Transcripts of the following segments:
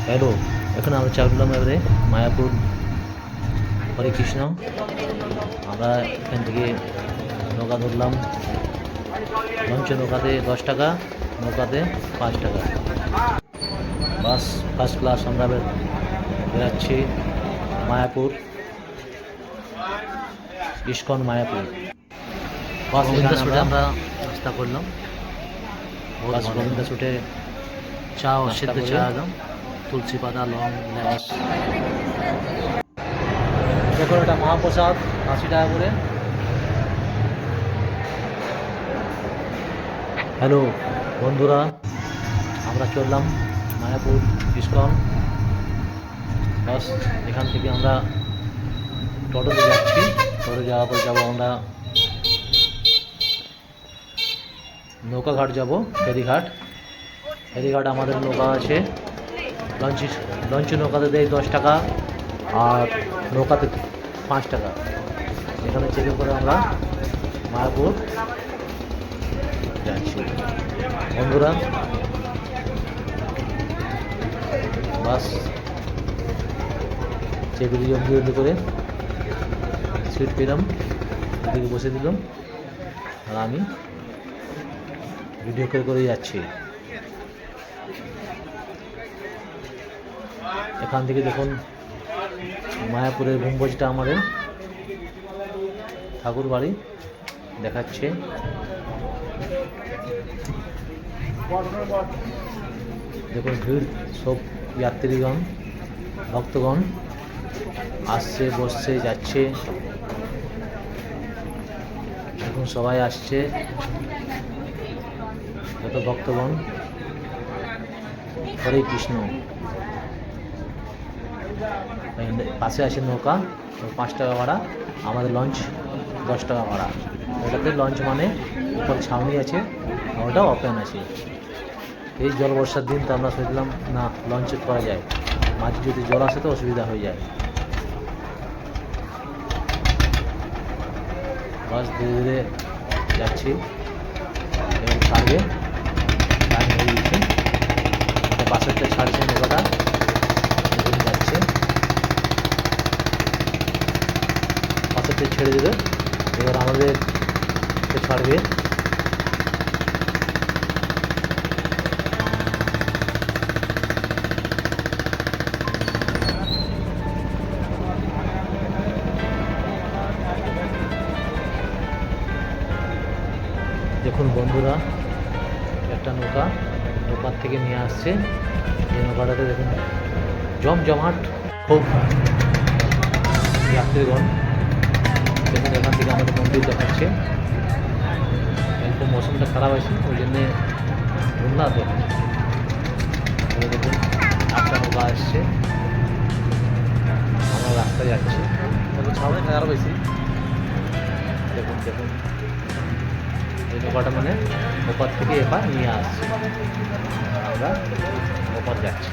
Hello, এখন আমরা চাপলাম এবারে মায়াপুর হরে কৃষ্ণ। আমরা এখান থেকে নৌকা ধরলাম। লঞ্চে নৌকাতে 10 টাকা, নৌকাতে 5 টাকা। বাস ফার্স্ট ক্লাস আমরা বেরাচ্ছি মায়াপুর, ইস্কন মায়াপুর। বাস এখানে আমরা নাস্তা করলাম। বাস গোবিন্দা ছুটে চা ও সিদ্ধ চা একদম তুলসী পাতা লং বাস। দেখুন এটা মহাপ্রসাদ 80 টাকা করে। হ্যালো বন্ধুরা, আমরা চললাম মায়াপুর ইস্কন। বাস এখান থেকে আমরা টোটোতে যাচ্ছি। টোটো যাওয়ার পর যাবো আমরা নৌকাঘাট, যাব ফেরিঘাট। ফেরিঘাট আমাদের নৌকা আছে। লঞ্চে নৌকাতে দেয় 10 টাকা আর নৌকাতে 5 টাকা। এখানে চেক করে আমরা মায়াপুর যাচ্ছি বন্ধুরা। বাস চেকগুলি জলদি করে সিট পেলাম, এদিকে বসে দিলাম আর আমি ভিডিও করে যাচ্ছি। এখান থেকে দেখুন মায়াপুরের গম্বুজটা আমাদের ঠাকুর বাড়ি দেখাচ্ছে। দেখুন ভিড়, সব যাত্রীগণ ভক্তগণ আসছে, বসছে, যাচ্ছে। এখন সবাই আসছে, যত ভক্তগণ। হরে কৃষ্ণ। পাশে আছে নৌকা, 5 টাকা ভাড়া। আমাদের লঞ্চ 10 টাকা ভাড়া। ওটাতে লঞ্চ মানে উপর ছাউনি আছে, ওটা ওপেন আছে। এই জল বর্ষার দিন তো আমরা শুনলাম না লঞ্চে করা যায়, মাঝে যদি জল আসে তো অসুবিধা হয়ে যায়। বাস ধীরে ধীরে যাচ্ছি, এবং ছাড়বে, টাইম হয়ে গেছে। বাসেরটা ছাড়ছে নৌকাটা, যাচ্ছে। বাসেরটা ছেড়ে দেবে, এবার আমাদের ছাড়বে। দেখুন বন্ধুরা, একটা নৌকার থেকে নিয়ে আসছে। এই নৌকাটাতে দেখুন জমজমাট, খুব যাত্রীগণ। দেখুন এখান থেকে আমাদের মন্দির দেখাচ্ছে। একটু মৌসুমটা খারাপ আছে, ওই জন্যে ঘুরলা তো। দেখুন একটা নৌকা আসছে, আমরা রাস্তায় যাচ্ছি। ছাউনি খারাপ হয়েছি। দেখুন দেখুন এই নৌকাটা মানে ওপার থেকে এপার নিয়ে আসছে, আমরা ওপার যাচ্ছি।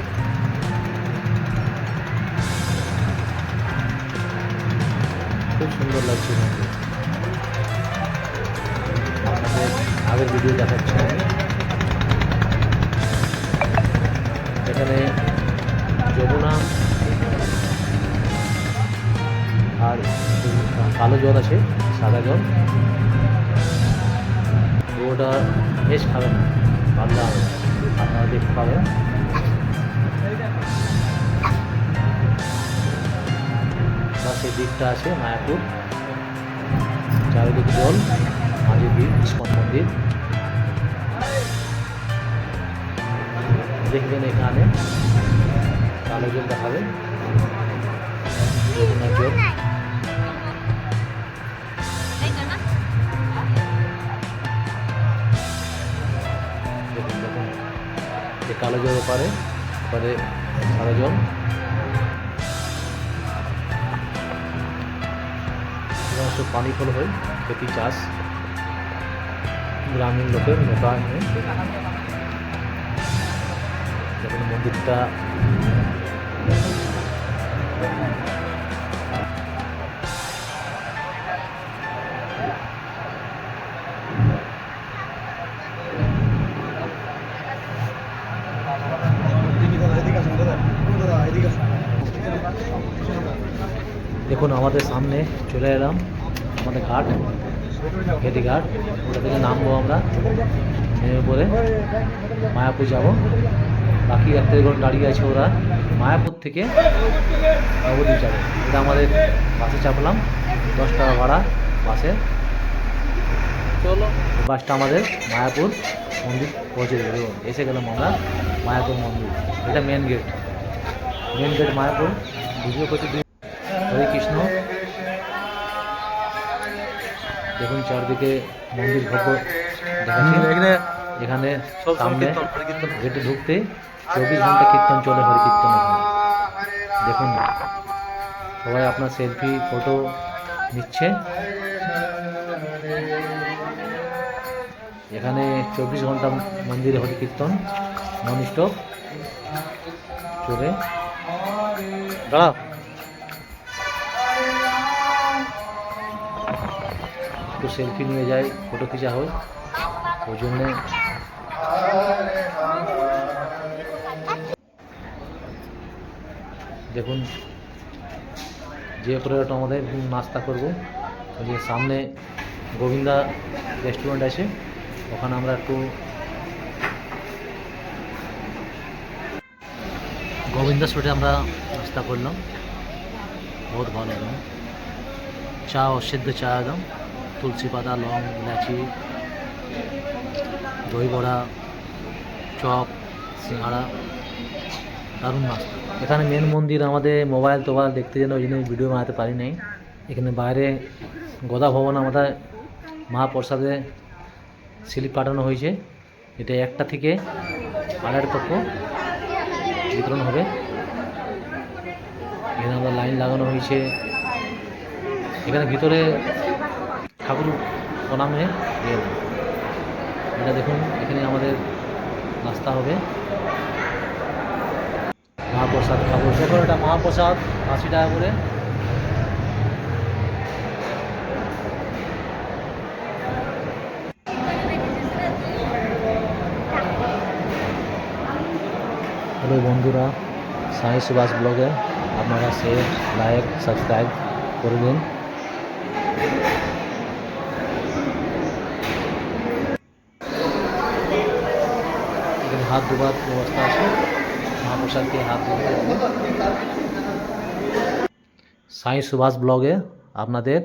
খুব সুন্দর লাগছে। আপনাদের আগের ভিডিও দেখাচ্ছি আমি। এখানে যমুনা আর কালো জল আছে, সাদা জল। ওটা বেশ খাবে না, পাল্লা আপনারা দেখতে পাবেন। বা সেই দিকটা আছে মায়াপুর, চারিদিকে জল, মাঝে দ্বীপ, ইস্কন মন্দির। দেখবেন এখানে কালো জল দেখাবে, যমুনার জল। দেখুন দেখুন যে কালো জল ওপারে, ওপারে সাদা জল। সব পানি ফল হয়, খেতি চাষ, গ্রামীণ লোকের নৌকা নিয়ে। দেখুন মন্দিরটা দেখুন আমাদের সামনে চলে এলাম আমাদের ঘাট, ফেরিঘাট। ওটা থেকে নামবো আমরা, নেমে পরে মায়াপুর যাব। বাকি যাত্রীগণ দাঁড়িয়ে আছে, ওরা মায়াপুর থেকে নবদ্বীপ যাবে। এটা আমাদের বাসে চাপলাম, 10 টাকা ভাড়া বাসে। চলো, বাসটা আমাদের মায়াপুর মন্দির পৌঁছে দেবে। এসে গেলাম আমরা মায়াপুর মন্দির। এটা মেন গেট, মায়াপুর। ভিডিও করতে হরে কৃষ্ণ। দেখুন চারদিকে মন্দির ভব্য দেখাচ্ছে। এখানে সামনে গেটে ঢুকতে 24 ঘন্টা কীর্তন চলে, হরি কীর্তন। দেখুন সবাই আপনার সেলফি ফটো নিচ্ছে। এখানে 24 ঘন্টা মন্দিরে হরি কীর্তন নন স্টপ চলে। দাঁড়াও, একটু সেলফি নিয়ে যায়, ফটো খিচা হয়, ওই জন্যে দেখুন যে পরে আমাদের নাস্তা করবো। ওই যে সামনে গোবিন্দা রেস্টুরেন্ট আছে, ওখানে আমরা একটু গোবিন্দা স্ট্রিটে আমরা নাস্তা করলাম, বহুত ভালো একদম। চা, সিদ্ধ চা একদম, তুলসী পাতা, লং, ইলাচি, দই বড়া, চপ, সিঙ্গাড়া, দারুণ নাস্তা। এখানে মেন মন্দির, আমাদের মোবাইল টোবাইল দেখতে যেন ওই জন্য ভিডিও বানাতে পারি নাই। এখানে বাইরে গদা ভবন আমাদের মহাপ্রসাদে স্লিপ পাঠানো হয়েছে। এটা 1টা থেকে 8:30 পক্ষ বিতরণ হবে। এখানে আমরা লাইন লাগানো হয়েছে। এখানে ভিতরে ঠাকুর প্রণামে গেল। এটা দেখুন, এখানে আমাদের নাস্তা হবে, মহাপ্রসাদ খাবো। যখন এটা মহাপ্রসাদ 80 টাকা করে। হ্যালো বন্ধুরা, সাই সুভাষ ব্লগে আপনারা শেয়ার, লাইক, সাবস্ক্রাইব করে দিন। এখানে হাত ধোবার ব্যবস্থা আছে, মহাপ্রসাদকে হাত ধুতে হবে। সাই সুভাষ ব্লগে আপনাদের